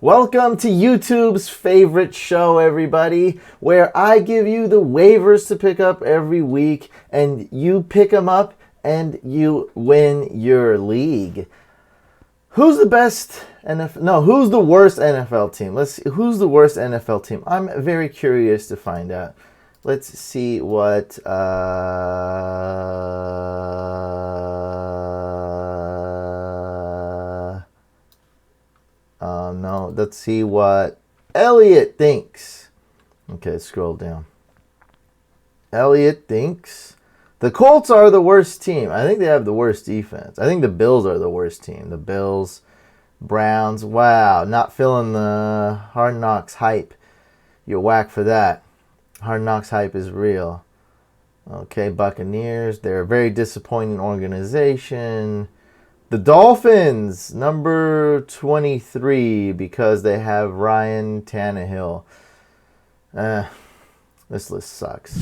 Welcome to YouTube's favorite show, everybody, where I give you the waivers to pick up every week, and you pick them up and you win your league. Who's the best NFL? No, who's the worst NFL team? Let's see. Who's the worst NFL team? I'm very curious to find out. Let's see what no, let's see what Elliot thinks. Okay, scroll down. Elliot thinks the Colts are the worst team. I think they have the worst defense. I think the Bills are the worst team. The Bills, Browns. Wow, not feeling the Hard Knocks hype. You're whack for that. Hard Knocks hype is real. Okay, Buccaneers. They're a very disappointing organization. The Dolphins, number 23, because they have Ryan Tannehill. This list sucks.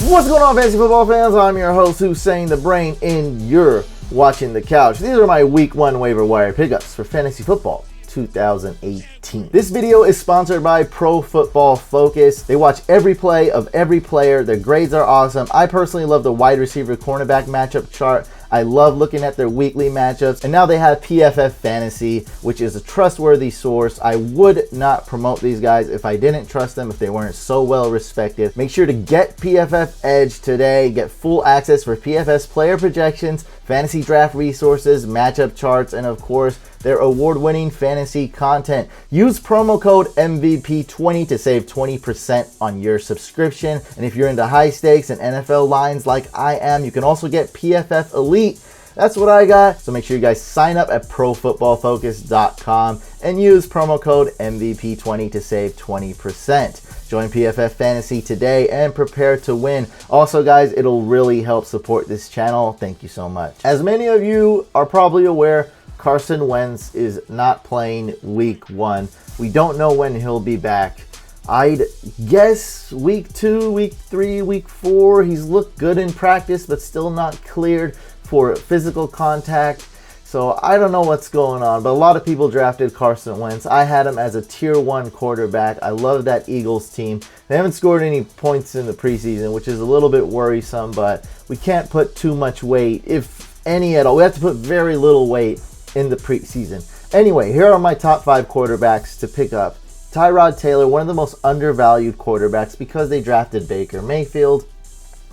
What's going on, fantasy football fans? I'm your host, Hussein the Brain, and you're watching The Couch. These are my Week 1 waiver wire pickups for fantasy football 2018. This video is sponsored by Pro Football Focus. They watch every play of every player. Their grades are awesome. I personally love the wide receiver cornerback matchup chart. I love looking at their weekly matchups. And now they have PFF Fantasy, which is a trustworthy source. I would not promote these guys if I didn't trust them, if they weren't so well respected. Make sure to get PFF Edge today. Get full access for PFF's player projections, fantasy draft resources, matchup charts, and of course, their award-winning fantasy content. Use promo code MVP20 to save 20% on your subscription. And if you're into high stakes and NFL lines like I am, you can also get PFF Elite. That's what I got. So make sure you guys sign up at profootballfocus.com and use promo code MVP20 to save 20%. Join PFF Fantasy today and prepare to win. Also, guys, it'll really help support this channel. Thank you so much. As many of you are probably aware, Carson Wentz is not playing week 1. We don't know when he'll be back. I'd guess week 2, week 3, week 4. He's looked good in practice, but still not cleared for physical contact. So I don't know what's going on, but a lot of people drafted Carson Wentz. I had him as a tier 1 quarterback. I love that Eagles team. They haven't scored any points in the preseason, which is a little bit worrisome, but we can't put too much weight, if any at all. We have to put very little weight in the preseason. Anyway, here are my top 5 quarterbacks to pick up. Tyrod Taylor, one of the most undervalued quarterbacks because they drafted Baker Mayfield,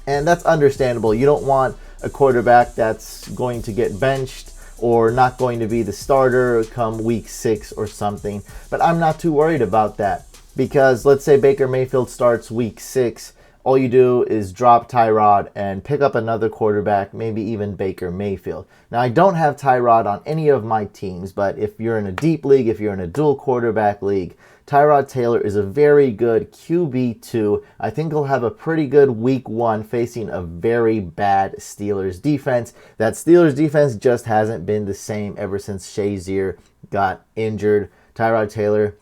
and that's understandable. You don't want a quarterback that's going to get benched or not going to be the starter come week 6 or something, but I'm not too worried about that because let's say Baker Mayfield starts week 6. All you do is drop Tyrod and pick up another quarterback, maybe even Baker Mayfield. Now, I don't have Tyrod on any of my teams, but if you're in a deep league, if you're in a dual quarterback league, Tyrod Taylor is a very good QB2. I think he'll have a pretty good week 1 facing a very bad Steelers defense. That Steelers defense just hasn't been the same ever since Shazier got injured. Tyrod Taylor,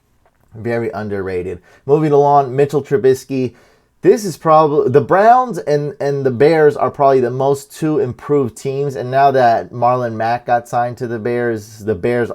very underrated. Moving along, Mitchell Trubisky. This is probably the Browns and the Bears are probably the most 2 improved teams. And now that Marlon Mack got signed to the Bears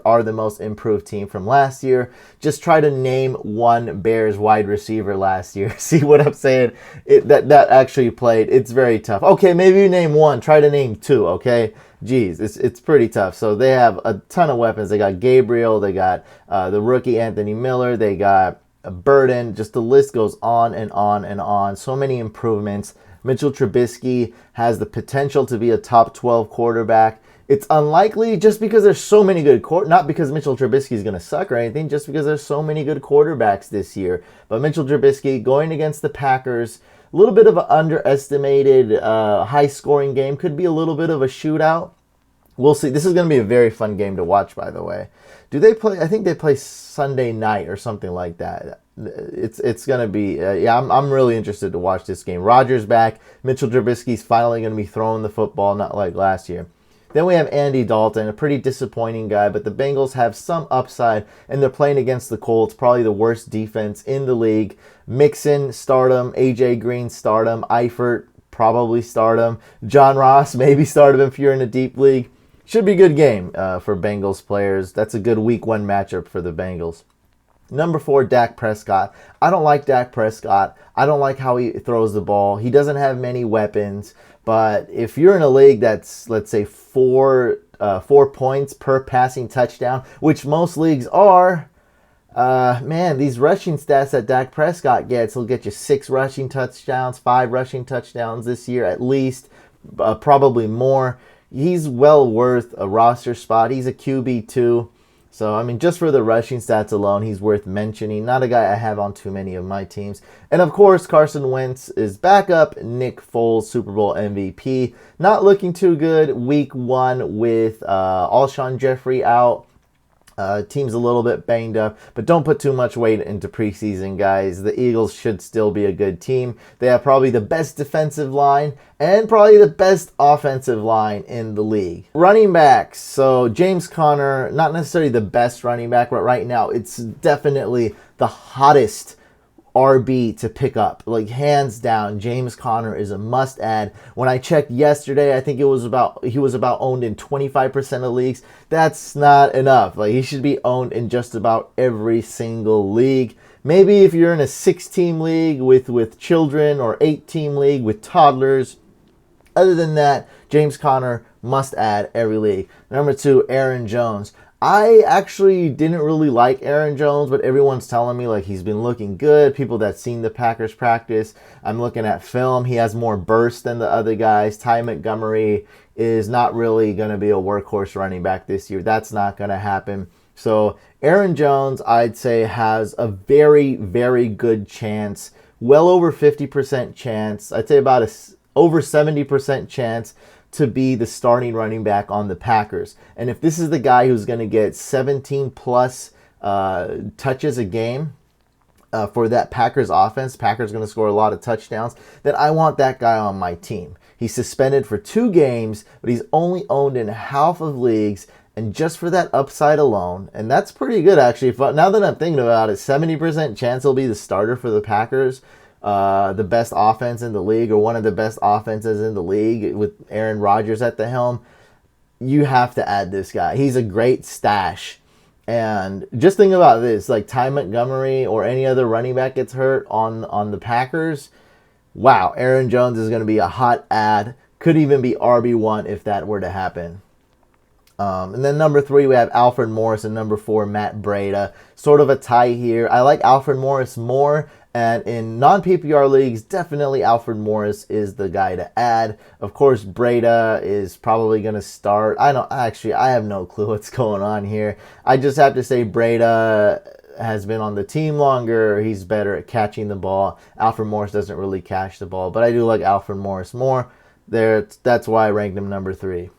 are the most improved team from last year. Just try to name one Bears wide receiver last year. See what I'm saying? That actually played. It's very tough. Okay, maybe you name one. Try to name 2, okay? Jeez, it's pretty tough. So they have a ton of weapons. They got Gabriel. They got the rookie Anthony Miller. They got a Burden, just the list goes on and on and on. So many improvements. Mitchell Trubisky has the potential to be a top 12 quarterback. It's unlikely just because there's so many good not because Mitchell Trubisky is going to suck or anything, just because there's so many good quarterbacks this year. But Mitchell Trubisky going against the Packers, a little bit of an underestimated high-scoring game. Could be a little bit of a shootout. We'll see. This is going to be a very fun game to watch, by the way. Do they play? I think they play Sunday night or something like that. It's going to be, I'm really interested to watch this game. Rodgers back. Mitchell Trubisky's finally going to be throwing the football, not like last year. Then we have Andy Dalton, a pretty disappointing guy, but the Bengals have some upside, and they're playing against the Colts, probably the worst defense in the league. Mixon, stardom. AJ Green, stardom. Eifert, probably stardom. John Ross, maybe stardom if you're in a deep league. Should be a good game for Bengals players. That's a good week 1 matchup for the Bengals. Number 4, Dak Prescott. I don't like Dak Prescott. I don't like how he throws the ball. He doesn't have many weapons. But if you're in a league that's, let's say, 4 points per passing touchdown, which most leagues are, man, these rushing stats that Dak Prescott gets, he'll get you 6 rushing touchdowns, 5 rushing touchdowns this year at least, probably more. He's well worth a roster spot. He's a QB2. So, I mean, just for the rushing stats alone, he's worth mentioning. Not a guy I have on too many of my teams. And, of course, Carson Wentz is back up. Nick Foles, Super Bowl MVP. Not looking too good. Week 1 with Alshon Jeffrey out. Team's a little bit banged up, but don't put too much weight into preseason, guys. The Eagles should still be a good team. They have probably the best defensive line and probably the best offensive line in the league. Running backs. So James Conner, not necessarily the best running back, but right now it's definitely the hottest RB to pick up. Like, hands down, James Conner is a must-add. When I checked yesterday, I think he was about owned in 25% of leagues. That's not enough. Like, he should be owned in just about every single league. Maybe if you're in a 6-team league with children, or 8-team league with toddlers. Other than that, James Conner must add every league. Number 2, Aaron Jones. I actually didn't really like Aaron Jones, but everyone's telling me like he's been looking good. People that seen the Packers practice, I'm looking at film. He has more burst than the other guys. Ty Montgomery is not really going to be a workhorse running back this year. That's not going to happen. So Aaron Jones, I'd say, has a very, very good chance. Well over 50% chance. I'd say about over 70% chance to be the starting running back on the Packers. And if this is the guy who's going to get 17 plus touches a game for that Packers offense, Packers going to score a lot of touchdowns, then I want that guy on my team. He's suspended for 2 games, but he's only owned in half of leagues. And just for that upside alone, and that's pretty good actually. Now that I'm thinking about it, 70% chance he'll be the starter for the Packers. The best offense in the league, or one of the best offenses in the league with Aaron Rodgers at the helm. You have to add this guy. He's a great stash. And just think about this, like Ty Montgomery or any other running back gets hurt on the Packers. Wow, Aaron Jones is going to be a hot add. Could even be RB1 if that were to happen. And then number 3, we have Alfred Morris, and number 4, Matt Breida. Sort of a tie here. I like Alfred Morris more. And in non-PPR leagues, definitely Alfred Morris is the guy to add. Of course, Breida is probably going to start. I have no clue what's going on here. I just have to say Breida has been on the team longer. He's better at catching the ball. Alfred Morris doesn't really catch the ball, but I do like Alfred Morris more. That's why I ranked him number 3.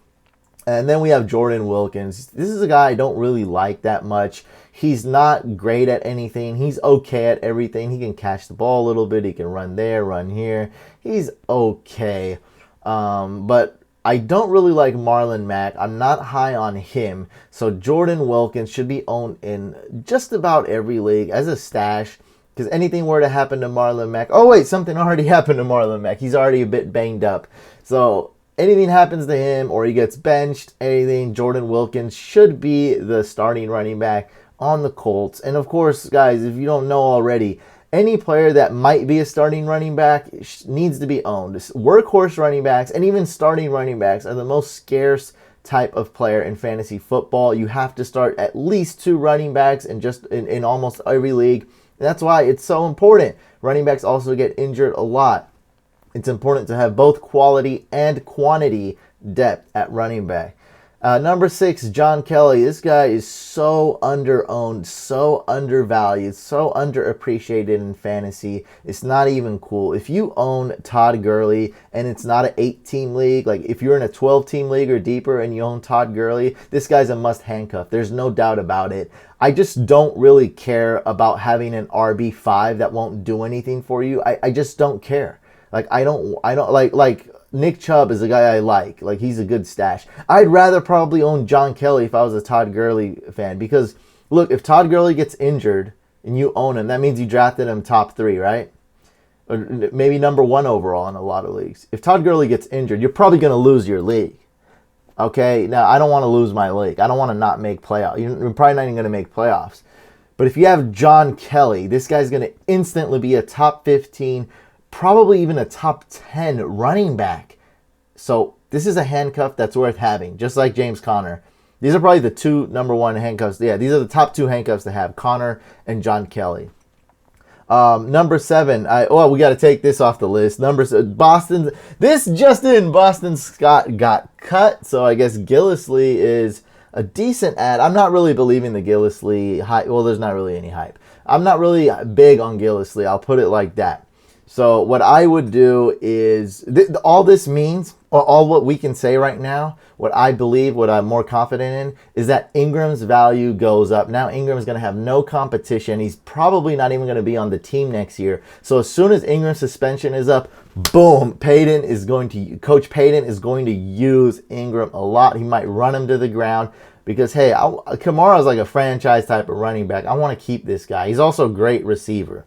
And then we have Jordan Wilkins. This is a guy I don't really like that much. He's not great at anything. He's okay at everything. He can catch the ball a little bit. He can run there, run here. He's okay. But I don't really like Marlon Mack. I'm not high on him. So Jordan Wilkins should be owned in just about every league as a stash. Because anything were to happen to Marlon Mack. Oh, wait, something already happened to Marlon Mack. He's already a bit banged up. So anything happens to him or he gets benched, anything, Jordan Wilkins should be the starting running back on the Colts. And of course, guys, if you don't know already, any player that might be a starting running back needs to be owned. Workhorse running backs and even starting running backs are the most scarce type of player in fantasy football. You have to start at least 2 running backs in almost every league. And that's why it's so important. Running backs also get injured a lot. It's important to have both quality and quantity depth at running back. Number 6, John Kelly. This guy is so under-owned, so undervalued, so underappreciated in fantasy. It's not even cool. If you own Todd Gurley and it's not an 8-team league, like if you're in a 12-team league or deeper and you own Todd Gurley, this guy's a must handcuff. There's no doubt about it. I just don't really care about having an RB5 that won't do anything for you. I just don't care. Like I don't like Nick Chubb is a guy I like. Like, he's a good stash. I'd rather probably own John Kelly if I was a Todd Gurley fan, because look, if Todd Gurley gets injured and you own him, that means you drafted him top 3, right? Or maybe number 1 overall in a lot of leagues. If Todd Gurley gets injured, you're probably going to lose your league. Okay, now I don't want to lose my league. I don't want to not make playoffs. You're probably not even going to make playoffs. But if you have John Kelly, this guy's going to instantly be a top 15, probably even a top 10 running back. So this is a handcuff that's worth having, just like James Conner. These are probably the two number one handcuffs. Yeah, these are the top two handcuffs to have, Conner and John Kelly. Number 7, we got to take this off the list. Boston Scott got cut, so I guess Gillislee is a decent ad. I'm not really believing the Gillislee hype. Well, there's not really any hype. I'm not really big on Gillislee. I'll put it like that. So what I would do is, all this means, or all what we can say right now, what I believe, what I'm more confident in, is that Ingram's value goes up. Now Ingram's going to have no competition. He's probably not even going to be on the team next year. So as soon as Ingram's suspension is up, boom, Coach Payton is going to use Ingram a lot. He might run him to the ground. Because, hey, Kamara's like a franchise type of running back. I want to keep this guy. He's also a great receiver.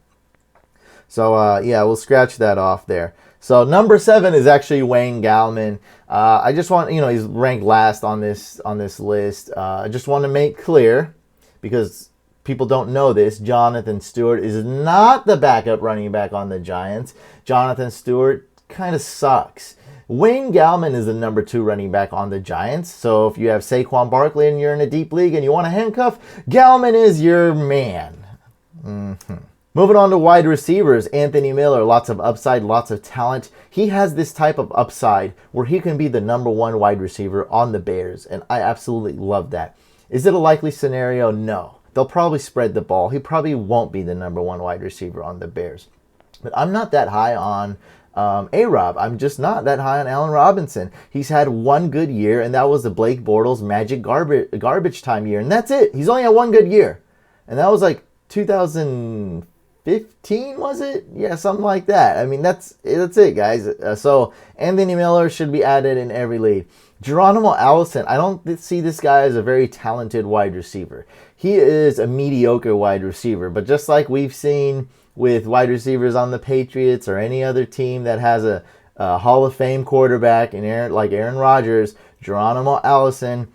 So, yeah, we'll scratch that off there. So, number 7 is actually Wayne Gallman. I just want, he's ranked last on this list. I just want to make clear, because people don't know this, Jonathan Stewart is not the backup running back on the Giants. Jonathan Stewart kind of sucks. Wayne Gallman is the number 2 running back on the Giants. So if you have Saquon Barkley and you're in a deep league and you want a handcuff, Gallman is your man. Moving on to wide receivers, Anthony Miller, lots of upside, lots of talent. He has this type of upside where he can be the number 1 wide receiver on the Bears, and I absolutely love that. Is it a likely scenario? No. They'll probably spread the ball. He probably won't be the number 1 wide receiver on the Bears. But I'm not that high on A-Rob. I'm just not that high on Allen Robinson. He's had one good year, and that was the Blake Bortles magic garbage time year, and that's it. He's only had one good year, and that was like 2015, was it? Yeah, something like that. I mean, that's it, guys. So Anthony Miller should be added in every league. Geronimo Allison, I don't see this guy as a very talented wide receiver. He is a mediocre wide receiver, but just like we've seen with wide receivers on the Patriots or any other team that has a Hall of Fame quarterback like Aaron Rodgers, Geronimo Allison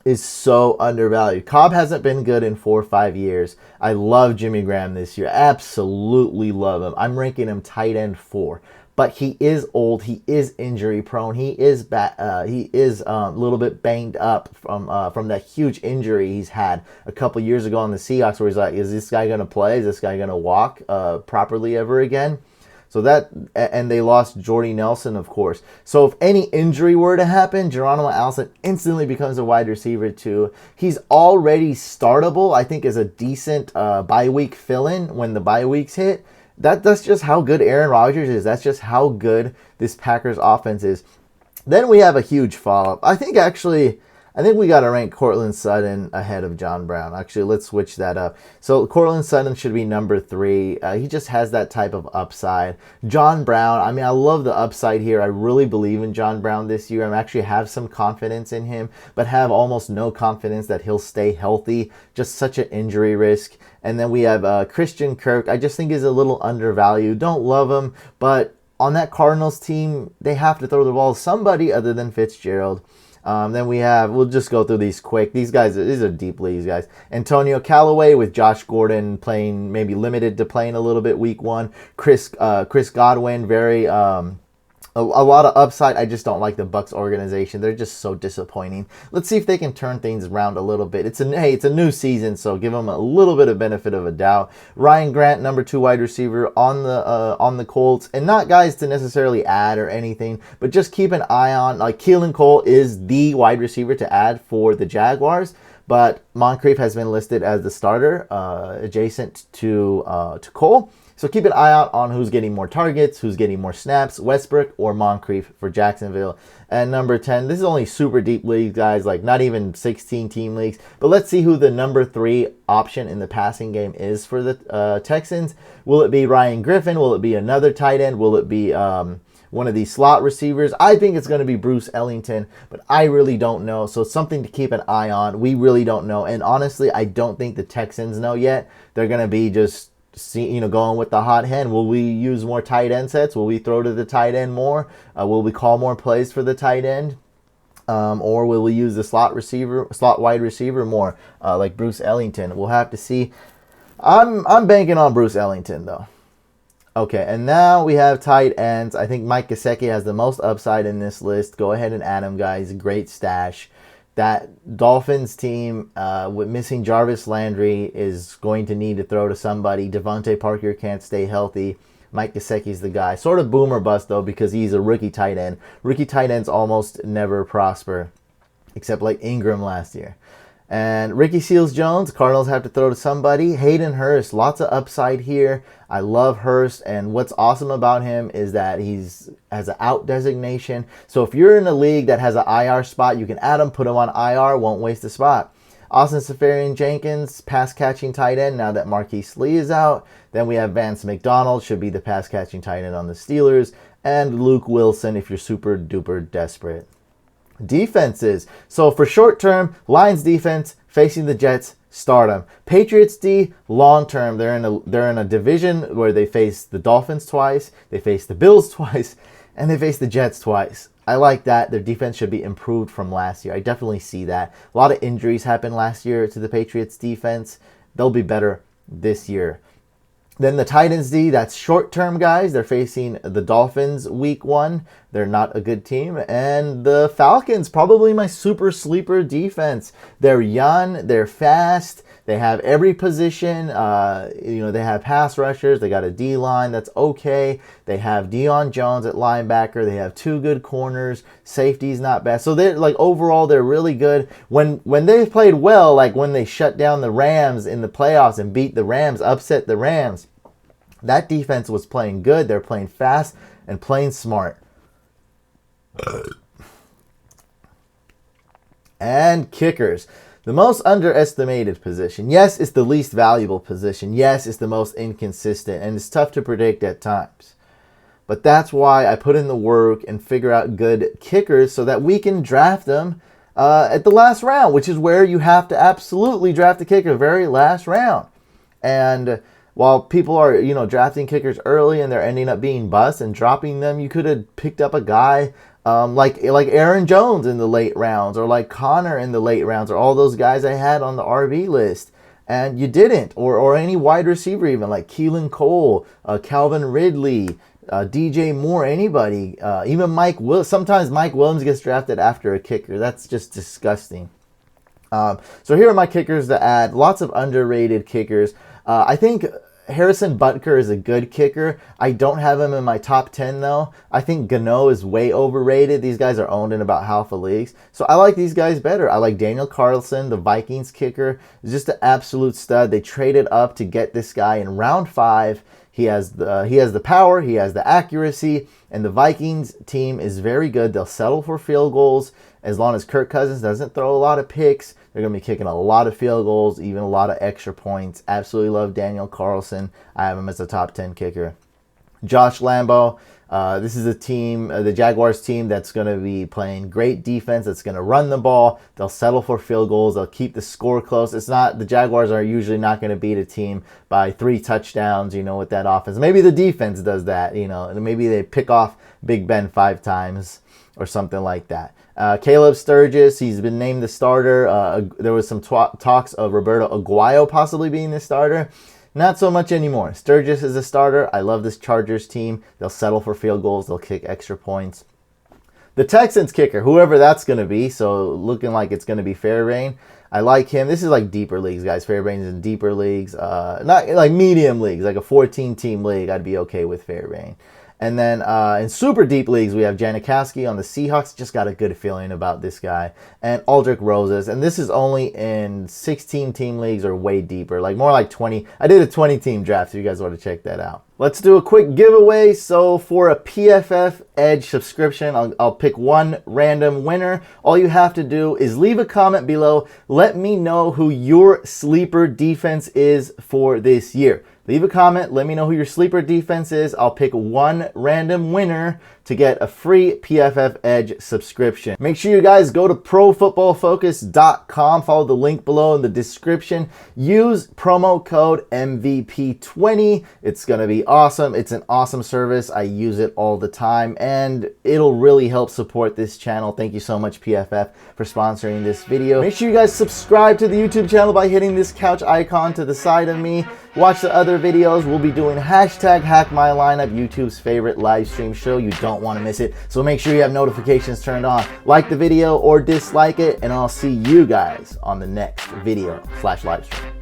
is so undervalued. Cobb hasn't been good in 4 or 5 years. I love Jimmy Graham this year. Absolutely love him. I'm ranking him tight end 4. But he is old. He is injury prone. He is a little bit banged up from that huge injury he's had a couple years ago on the Seahawks, where he's like, is this guy going to play? Is this guy going to walk properly ever again? So and they lost Jordy Nelson, of course. So if any injury were to happen, Geronimo Allison instantly becomes a wide receiver too. He's already startable, I think, as a decent bye week fill-in when the bye weeks hit. That's just how good Aaron Rodgers is. That's just how good this Packers offense is. Then we have a huge follow-up. I think we got to rank Courtland Sutton ahead of John Brown. Actually, let's switch that up. So Courtland Sutton should be number 3. He just has that type of upside. John Brown, I mean, I love the upside here. I really believe in John Brown this year. I actually have some confidence in him, but have almost no confidence that he'll stay healthy. Just such an injury risk. And then we have Christian Kirk. I just think he's a little undervalued. Don't love him, but on that Cardinals team, they have to throw the ball to somebody other than Fitzgerald. Then we'll just go through these quick. These are deep leagues, guys. Antonio Callaway with Josh Gordon playing, maybe limited to playing a little bit week 1. Chris Godwin, very a lot of upside. I just don't like the Bucs organization. They're just so disappointing. Let's see if they can turn things around a little bit. It's a new season, so give them a little bit of benefit of a doubt. Ryan Grant, number 2 wide receiver on the Colts, and not guys to necessarily add or anything, but just keep an eye on. Like Keelan Cole is the wide receiver to add for the Jaguars, but Moncrief has been listed as the starter, adjacent to Cole. So keep an eye out on who's getting more targets, who's getting more snaps, Westbrook or Moncrief for Jacksonville. And number 10, this is only super deep leagues, guys, like not even 16-team leagues. But let's see who the number 3 option in the passing game is for the Texans. Will it be Ryan Griffin? Will it be another tight end? Will it be one of these slot receivers? I think it's going to be Bruce Ellington, but I really don't know. So it's something to keep an eye on. We really don't know. And honestly, I don't think the Texans know yet. They're going to be just going with the hot hand. Will we use more tight end sets? Will we throw to the tight end more? Will we call more plays for the tight end? Or will we use the slot wide receiver more, like Bruce Ellington? We'll have to see. I'm banking on Bruce Ellington though. Okay, and now we have tight ends. I think Mike Gesicki has the most upside in this list. Go ahead and add him, guys. Great stash. That Dolphins team with missing Jarvis Landry is going to need to throw to somebody. Devontae Parker can't stay healthy. Mike Gesicki's the guy. Sort of boom or bust, though, because he's a rookie tight end. Rookie tight ends almost never prosper, except like Ingram last year. And Ricky Seals-Jones, Cardinals have to throw to somebody. Hayden Hurst, lots of upside here. I love Hurst, and what's awesome about him is that he's has an out designation. So if you're in a league that has an IR spot, you can add him, put him on IR, won't waste a spot. Austin Seferian-Jenkins, pass-catching tight end, now that Marquise Lee is out. Then we have Vance McDonald, should be the pass-catching tight end on the Steelers. And Luke Wilson if you're super-duper desperate. Defenses. So for short term, Lions defense facing the Jets, start them. Patriots D, long term, they're in a division where they face the Dolphins twice, they face the Bills twice, and they face the Jets twice. I like that. Their defense should be improved from last year. I definitely see that. A lot of injuries happened last year to the Patriots defense. They'll be better this year. Then the Titans D, that's short-term guys. They're facing the Dolphins week 1. They're not a good team. And the Falcons, probably my super sleeper defense. They're young, they're fast, they have every position. They have pass rushers, they got a D-line that's okay. They have Deion Jones at linebacker, they have 2 good corners, safety's not bad. So they're like overall they're really good. When they played well, like when they shut down the Rams in the playoffs and beat the Rams, upset the Rams, that defense was playing good. They're playing fast and playing smart. And kickers. The most underestimated position. Yes, it's the least valuable position. Yes, it's the most inconsistent. And it's tough to predict at times. But that's why I put in the work and figure out good kickers so that we can draft them at the last round, which is where you have to absolutely draft the kicker, very last round. And while people are, drafting kickers early and they're ending up being busts and dropping them, you could have picked up a guy like Aaron Jones in the late rounds, or like Connor in the late rounds, or all those guys I had on the RB list, and you didn't. Or any wide receiver even, like Keelan Cole, Calvin Ridley, DJ Moore, anybody. Even Mike Williams. Sometimes Mike Williams gets drafted after a kicker. That's just disgusting. So here are my kickers to add. Lots of underrated kickers. I think Harrison Butker is a good kicker. I don't have him in my top 10 though. I think Gano is way overrated. These guys are owned in about half of leagues. So I like these guys better. I like Daniel Carlson, the Vikings kicker. He's just an absolute stud. They traded up to get this guy in round 5. He has the power, he has the accuracy, and the Vikings team is very good. They'll settle for field goals as long as Kirk Cousins doesn't throw a lot of picks. They're going to be kicking a lot of field goals, even a lot of extra points. Absolutely love Daniel Carlson. I have him as a top 10 kicker. Josh Lambo. This is a team, the Jaguars team, that's going to be playing great defense. That's going to run the ball. They'll settle for field goals. They'll keep the score close. The Jaguars are usually not going to beat a team by 3 touchdowns, with that offense. Maybe the defense does that, and maybe they pick off Big Ben 5 times or something like that. Caleb Sturgis, he's been named the starter. There was some talks of Roberto Aguayo possibly being the starter. Not so much anymore. Sturgis is a starter. I love this Chargers team. They'll settle for field goals. They'll kick extra points. The Texans kicker, whoever that's going to be, so looking like it's going to be Fairbairn. I like him. This is like deeper leagues, guys. Fairbairn's in deeper leagues. Not like medium leagues, like a 14-team league. I'd be okay with Fairbairn. And then in super deep leagues, we have Janikowski on the Seahawks. Just got a good feeling about this guy. And Aldrich Roses. And this is only in 16-team leagues or way deeper. Like more like 20. I did a 20-team draft if you guys want to check that out. Let's do a quick giveaway. So for a PFF Edge subscription, I'll pick one random winner. All you have to do is leave a comment below. Let me know who your sleeper defense is for this year. Leave a comment. Let me know who your sleeper defense is. I'll pick one random winner to get a free PFF Edge subscription. Make sure you guys go to profootballfocus.com, follow the link below in the description, use promo code MVP20. It's going to be awesome. It's an awesome service. I use it all the time and it'll really help support this channel. Thank you so much, PFF, for sponsoring this video. Make sure you guys subscribe to the YouTube channel by hitting this couch icon to the side of me. Watch the other videos. We'll be doing hashtag Hack My Lineup, YouTube's favorite live stream show. You don't want to miss it. So make sure you have notifications turned on. Like the video or dislike it, and I'll see you guys on the next video / live stream.